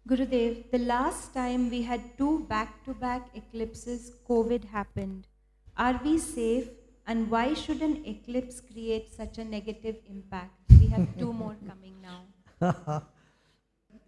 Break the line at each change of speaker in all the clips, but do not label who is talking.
Gurudev, the last time we had two back-to-back eclipses, COVID happened. Are we safe? And why should an eclipse create such a negative impact? We have two more coming now.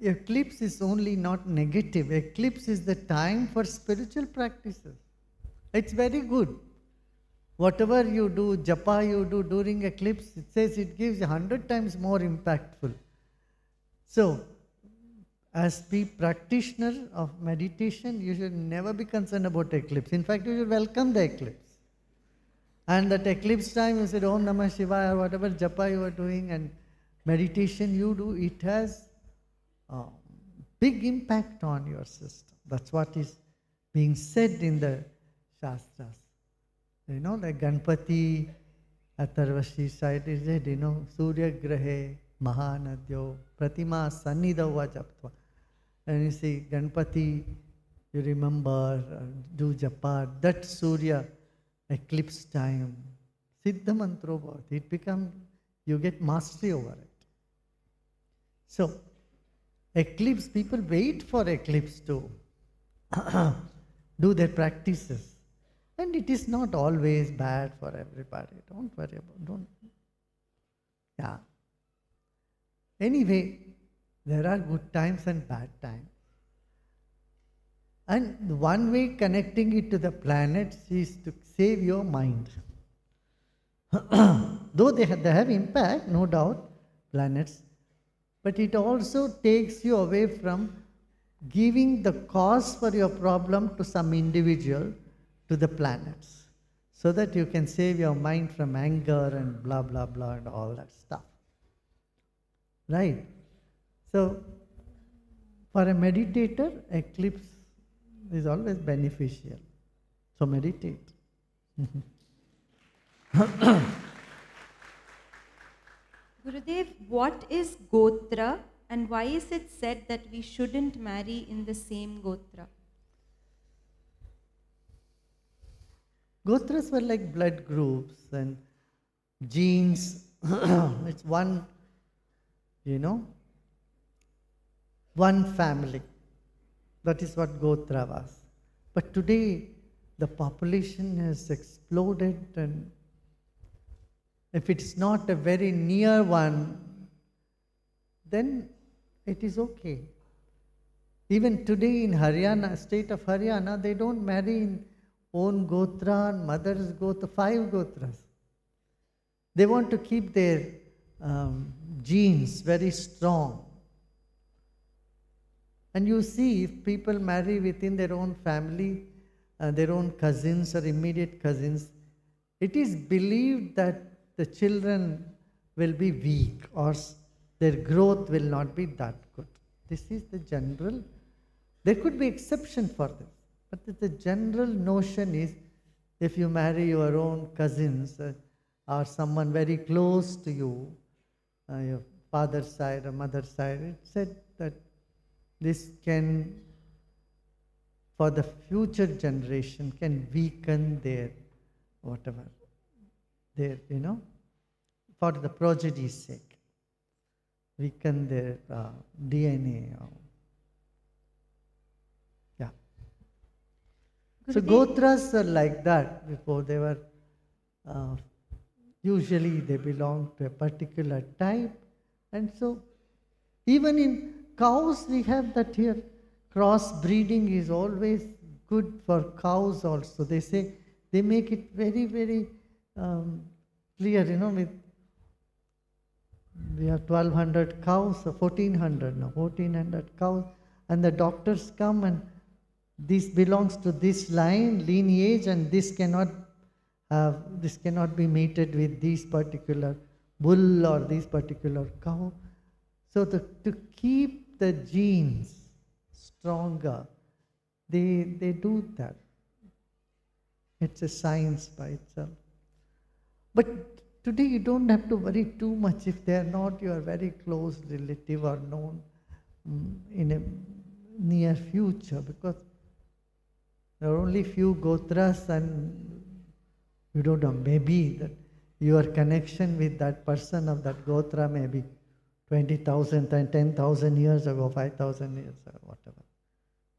Eclipse is only not negative. Eclipse is the time for spiritual practices. It's very good. Whatever you do, japa you do during eclipse, it says it gives 100 times more impactful. So, as practitioner of meditation, you should never be concerned about eclipse. In fact, you should welcome the eclipse. And that eclipse time, you said Om Namah Shiva or whatever japa you are doing and meditation you do, it has a big impact on your system. That's what is being said in the Shastras. You know, like Ganpati Atharvashi side is said, you know, Surya Grahe Mahanadyo Pratima Sannidava Japtva. And you see, Ganpati, you remember, do japa, that Surya eclipse time, Siddha Mantro Bhavat, it becomes, you get mastery over it. So, eclipse, people wait for eclipse to do their practices. And it is not always bad for everybody. Don't worry about it. Yeah. Anyway, there are good times and bad times. And one way connecting it to the planets is to save your mind. Though they have impact, no doubt, planets, but it also takes you away from giving the cause for your problem to some individual, to the planets, so that you can save your mind from anger and blah, blah, blah and all that stuff. Right? So, for a meditator, eclipse is always beneficial. So meditate.
Gurudev, what is Gotra and why is it said that we shouldn't marry in the same Gotra?
Gotras were like blood groups and genes. It's one, one family. That is what Gotra was. But today, the population has exploded, and if it's not a very near one, then it is okay. Even today in Haryana, state of Haryana, they don't marry in own Gotra and mother's Gotra, 5 Gotras. They want to keep their genes very strong. And you see, if people marry within their own family, their own cousins or immediate cousins, it is believed that the children will be weak or their growth will not be that good. This is the general. There could be exception for this, but the general notion is if you marry your own cousins or someone very close to you, your father's side or mother's side, it said that this can, for the future generation, can weaken their whatever, their, for the progeny's sake, weaken their DNA. Yeah. So Gotras are like that. Before they were, usually they belong to a particular type. And so, even in cows, we have that here. Cross-breeding is always good for cows also. They say, they make it very, very clear, with we have 1200 cows, or 1400 now, 1400 cows, and the doctors come and this belongs to this line, lineage, and this cannot be mated with this particular bull or this particular cow. So to keep the genes stronger, they do that. It's a science by itself. But today you don't have to worry too much if they are not your very close relative or known in a near future, because there are only few Gotras, and you don't know, maybe that your connection with that person of that Gotra may be 20,000 and 10,000 years ago, 5,000 years ago, whatever.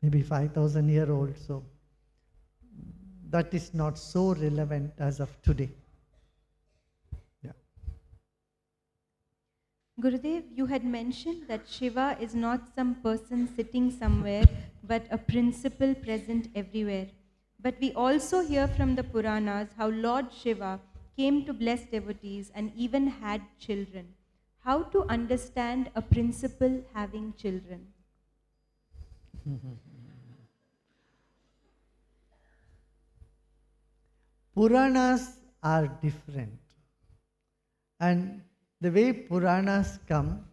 Maybe 5,000 year old, so that is not so relevant as of today. Yeah.
Gurudev, you had mentioned that Shiva is not some person sitting somewhere, but a principle present everywhere. But we also hear from the Puranas how Lord Shiva came to bless devotees and even had children. How to understand a principle having children?
Puranas are different. And the way Puranas come,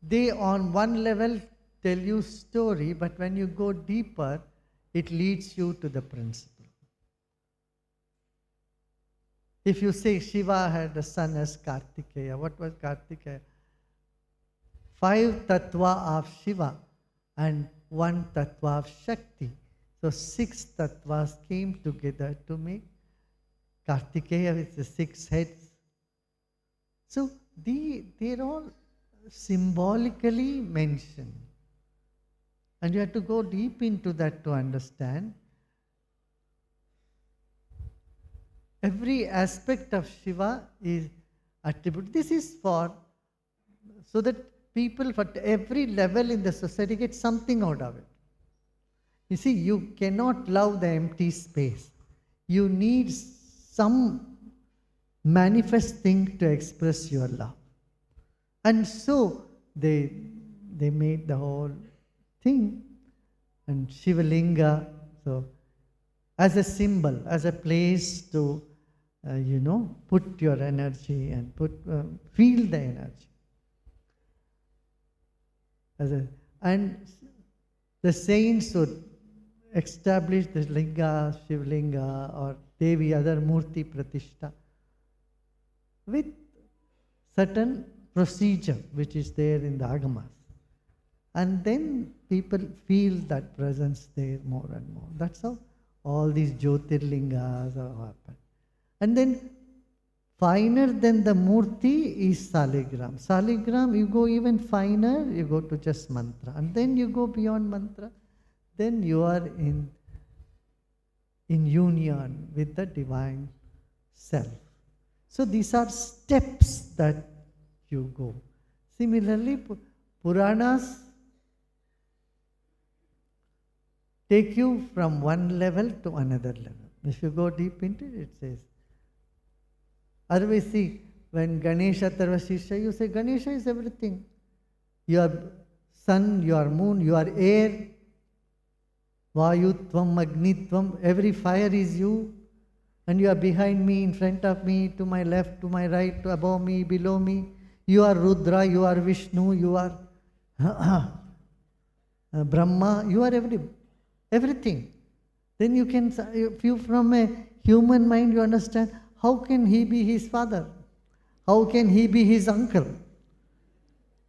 they on one level tell you story, but when you go deeper, it leads you to the principle. If you say Shiva had a son as Kartikeya, what was Kartikeya? 5 tattva of Shiva and 1 tattva of Shakti. So 6 tattvas came together to make Kartikeya with the 6 heads. So they're all symbolically mentioned. And you have to go deep into that to understand. Every aspect of Shiva is attributed. This is so that people at every level in the society get something out of it. You see, you cannot love the empty space. You need some manifest thing to express your love. And so they made the whole thing. And Shivalinga, so as a symbol, as a place to, put your energy and feel the energy. And the saints would establish the linga, Shivlinga or Devi, other Murti Pratishta with certain procedure which is there in the Agamas. And then people feel that presence there more and more. That's how all these Jyotirlingas happen. And then finer than the Murti is Saligram. Saligram, you go even finer, you go to just mantra. And then you go beyond mantra, then you are in union with the divine self. So these are steps that you go. Similarly, Puranas take you from one level to another level. If you go deep into it, it says, otherwise, see, when Ganesha Tarvasisha, you say Ganesha is everything. You are sun, you are moon, you are air, Vayutvam, Agnitvam, every fire is you, and you are behind me, in front of me, to my left, to my right, above me, below me. You are Rudra, you are Vishnu, you are Brahma, you are everything. Then you can, if you from a human mind, you understand, how can he be his father? How can he be his uncle?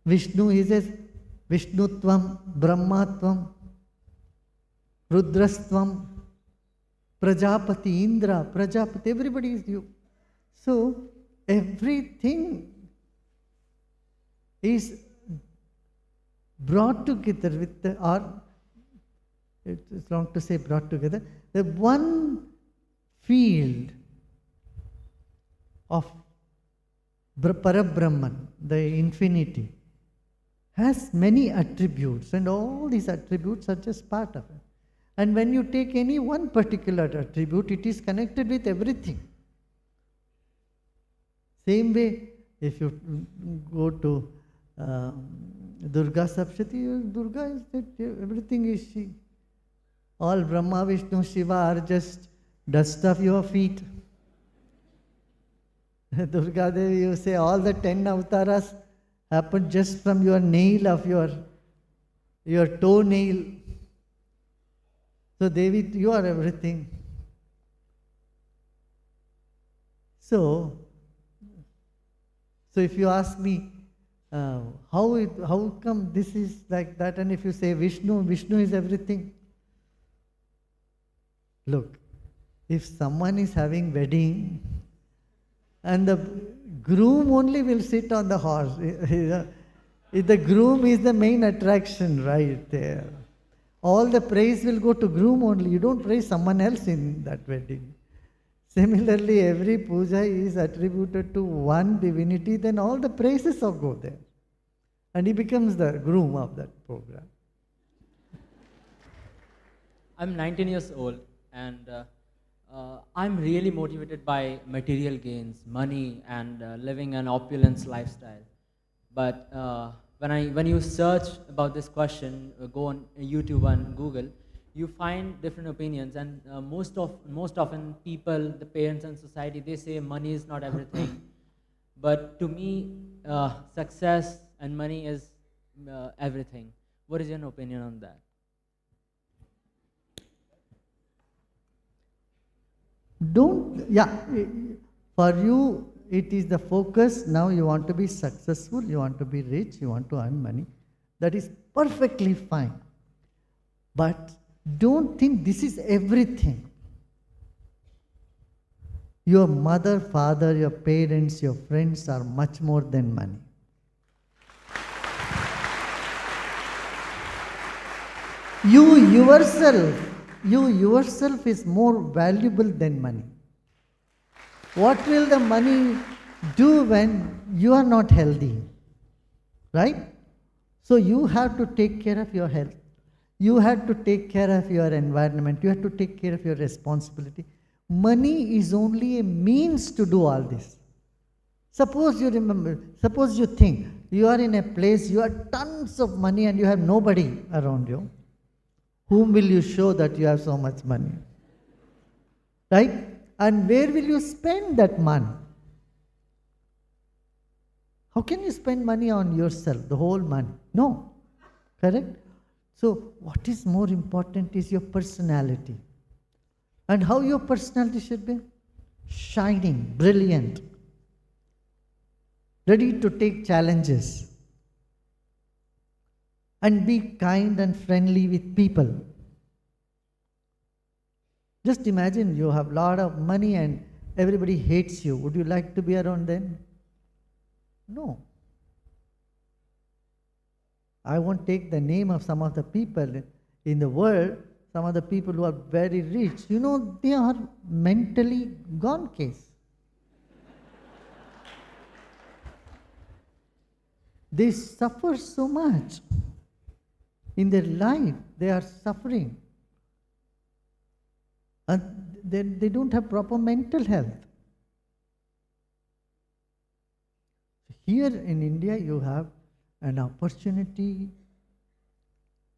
Vishnu, he says, Vishnutvam, Brahmatvam, Rudrastvam, Prajapati, Indra, Prajapati, everybody is you. So, everything is brought together with it's wrong to say brought together, the one field of Parabrahman, the infinity, has many attributes, and all these attributes are just part of it. And when you take any one particular attribute, it is connected with everything. Same way, if you go to Durga Sapshati, Durga is that everything is she. All Brahma, Vishnu, Shiva are just dust of your feet. Durga Devi, you say all the 10 avatars happened just from your nail of your toenail. So Devi, you are everything. So if you ask me, how come this is like that, and if you say Vishnu is everything. Look, if someone is having wedding and the Groom only will sit on the horse. The groom is the main attraction right there. All the praise will go to groom only. You don't praise someone else in that wedding. Similarly, every puja is attributed to one divinity, then all the praises will go there. And he becomes the groom of that program.
I'm 19 years old, and I'm really motivated by material gains, money, and living an opulence lifestyle. But when you search about this question, go on YouTube and Google, you find different opinions, and most often people, the parents and society, they say money is not everything. But to me, success and money is everything. What is your opinion on that?
For you, it is the focus. Now you want to be successful, you want to be rich, you want to earn money. That is perfectly fine. But don't think this is everything. Your mother, father, your parents, your friends are much more than money. You yourself is more valuable than money. What will the money do when you are not healthy? Right? So you have to take care of your health. You have to take care of your environment. You have to take care of your responsibility. Money is only a means to do all this. Suppose you think you are in a place, you have tons of money and you have nobody around you. Whom will you show that you have so much money? Right? And where will you spend that money? How can you spend money on yourself, the whole money? No. Correct? So, what is more important is your personality. And how your personality should be? Shining, brilliant, ready to take challenges, and be kind and friendly with people. Just imagine you have a lot of money and everybody hates you. Would you like to be around them? No. I won't take the name of some of the people in the world, some of the people who are very rich. You know, they are mentally gone case. They suffer so much. In their life, they are suffering. And they don't have proper mental health. Here in India, you have an opportunity,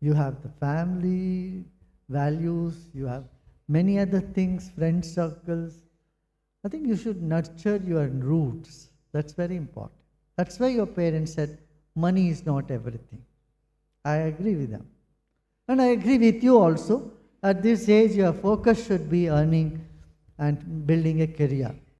you have the family, values, you have many other things, friend circles. I think you should nurture your roots. That's very important. That's why your parents said, money is not everything. I agree with them. And I agree with you also. At this age, your focus should be earning and building a career.